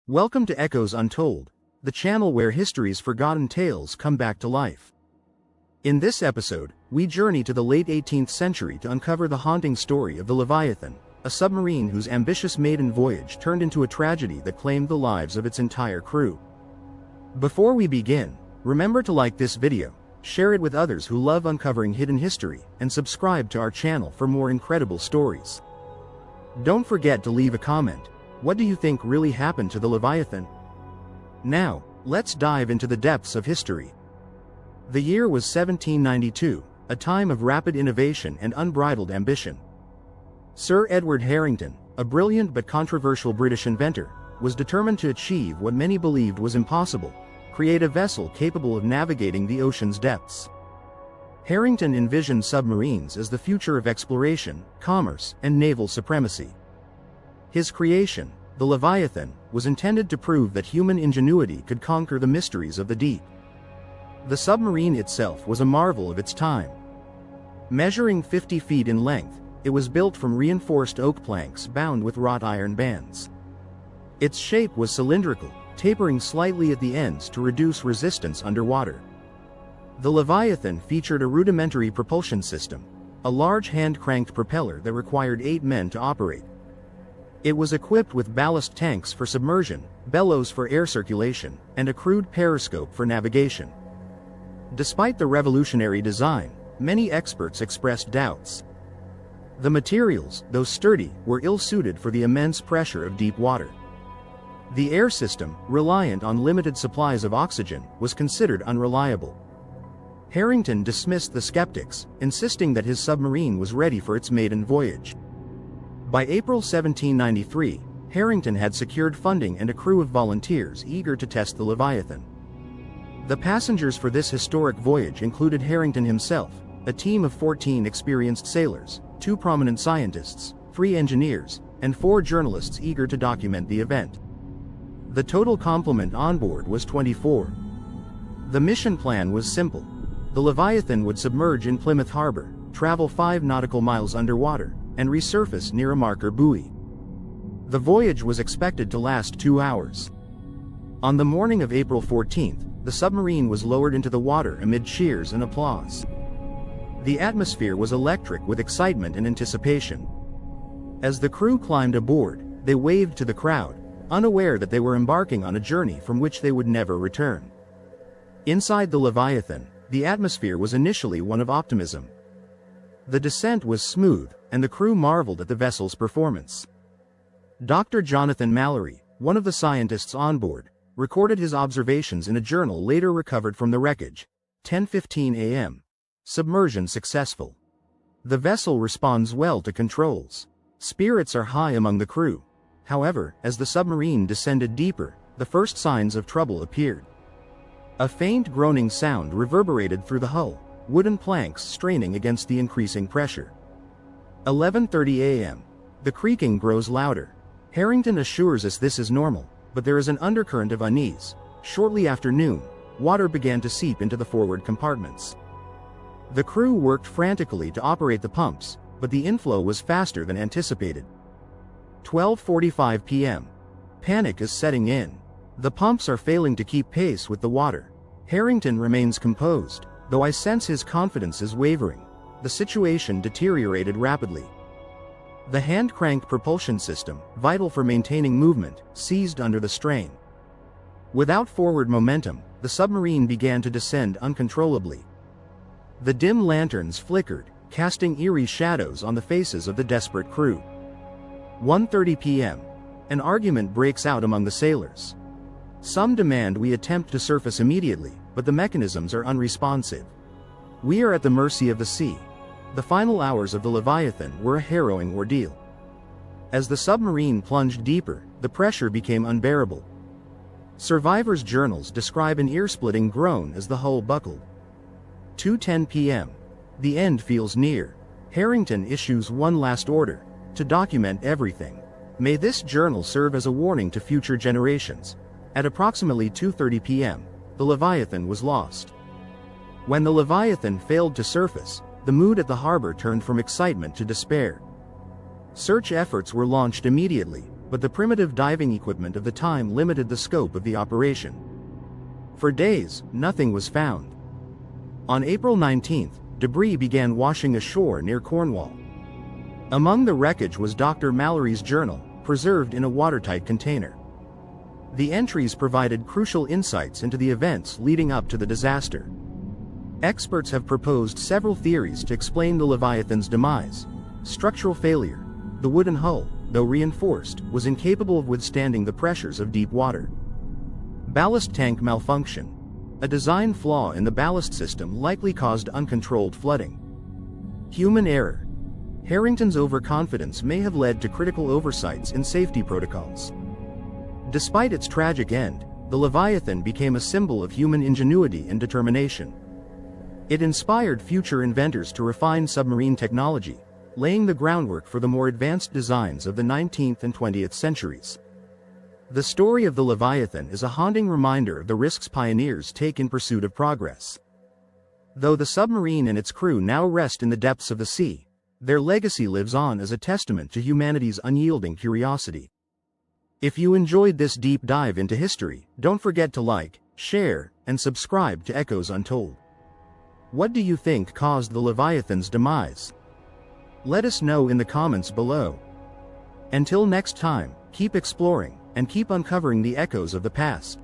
Welcome to Echoes Untold, the channel where history's forgotten tales come back to life. In this episode, we journey to the late 18th century to uncover the haunting story of the Leviathan, a submarine whose ambitious maiden voyage turned into a tragedy that claimed the lives of its entire crew. Before we begin, remember to like this video, share it with others who love uncovering hidden history, and subscribe to our channel for more incredible stories. Don't forget to leave a comment. What do you think really happened to the Leviathan? Now, let's dive into the depths of history. The year was 1792, a time of rapid innovation and unbridled ambition. Sir Edward Harrington, a brilliant but controversial British inventor, was determined to achieve what many believed was impossible: create a vessel capable of navigating the ocean's depths. Harrington envisioned submarines as the future of exploration, commerce, and naval supremacy. His creation, the Leviathan, was intended to prove that human ingenuity could conquer the mysteries of the deep. The submarine itself was a marvel of its time. Measuring 50 feet in length, it was built from reinforced oak planks bound with wrought iron bands. Its shape was cylindrical, tapering slightly at the ends to reduce resistance underwater. The Leviathan featured a rudimentary propulsion system, a large hand-cranked propeller that required 8 men to operate. It was equipped with ballast tanks for submersion, bellows for air circulation, and a crude periscope for navigation. Despite the revolutionary design, many experts expressed doubts. The materials, though sturdy, were ill-suited for the immense pressure of deep water. The air system, reliant on limited supplies of oxygen, was considered unreliable. Harrington dismissed the skeptics, insisting that his submarine was ready for its maiden voyage. By April 1793, Harrington had secured funding and a crew of volunteers eager to test the Leviathan. The passengers for this historic voyage included Harrington himself, a team of 14 experienced sailors, 2 prominent scientists, 3 engineers, and 4 journalists eager to document the event. The total complement on board was 24. The mission plan was simple. The Leviathan would submerge in Plymouth Harbor, travel 5 nautical miles underwater, and resurface near a marker buoy. The voyage was expected to last 2 hours. On the morning of April 14th, the submarine was lowered into the water amid cheers and applause. The atmosphere was electric with excitement and anticipation. As the crew climbed aboard, they waved to the crowd, unaware that they were embarking on a journey from which they would never return. Inside the Leviathan, the atmosphere was initially one of optimism. The descent was smooth, and the crew marveled at the vessel's performance. Dr. Jonathan Mallory, one of the scientists on board, recorded his observations in a journal later recovered from the wreckage. 10:15 a.m. Submersion successful. The vessel responds well to controls. Spirits are high among the crew. However, as the submarine descended deeper, the first signs of trouble appeared. A faint groaning sound reverberated through the hull, wooden planks straining against the increasing pressure. 11:30 a.m. The creaking grows louder. Harrington assures us this is normal, but there is an undercurrent of unease. Shortly after noon, water began to seep into the forward compartments. The crew worked frantically to operate the pumps, but the inflow was faster than anticipated. 12:45 p.m. Panic is setting in. The pumps are failing to keep pace with the water. Harrington remains composed, though I sense his confidence is wavering. The situation deteriorated rapidly. The hand-cranked propulsion system, vital for maintaining movement, seized under the strain. Without forward momentum, the submarine began to descend uncontrollably. The dim lanterns flickered, casting eerie shadows on the faces of the desperate crew. 1:30 p.m. An argument breaks out among the sailors. Some demand we attempt to surface immediately, but the mechanisms are unresponsive. We are at the mercy of the sea. The final hours of the Leviathan were a harrowing ordeal. As the submarine plunged deeper, the pressure became unbearable. Survivors' journals describe an ear-splitting groan as the hull buckled. 2:10 p.m. The end feels near. Harrington issues one last order: to document everything. May this journal serve as a warning to future generations. At approximately 2:30 p.m., the Leviathan was lost. When the Leviathan failed to surface, the mood at the harbor turned from excitement to despair. Search efforts were launched immediately, but the primitive diving equipment of the time limited the scope of the operation. For days, nothing was found. On April 19, debris began washing ashore near Cornwall. Among the wreckage was Dr. Mallory's journal, preserved in a watertight container. The entries provided crucial insights into the events leading up to the disaster. Experts have proposed several theories to explain the Leviathan's demise. Structural failure. The wooden hull, though reinforced, was incapable of withstanding the pressures of deep water. Ballast tank malfunction. A design flaw in the ballast system likely caused uncontrolled flooding. Human error. Harrington's overconfidence may have led to critical oversights in safety protocols. Despite its tragic end, the Leviathan became a symbol of human ingenuity and determination. It inspired future inventors to refine submarine technology, laying the groundwork for the more advanced designs of the 19th and 20th centuries. The story of the Leviathan is a haunting reminder of the risks pioneers take in pursuit of progress. Though the submarine and its crew now rest in the depths of the sea, their legacy lives on as a testament to humanity's unyielding curiosity. If you enjoyed this deep dive into history, don't forget to like, share, and subscribe to Echoes Untold. What do you think caused the Leviathan's demise? Let us know in the comments below. Until next time, keep exploring, and keep uncovering the echoes of the past.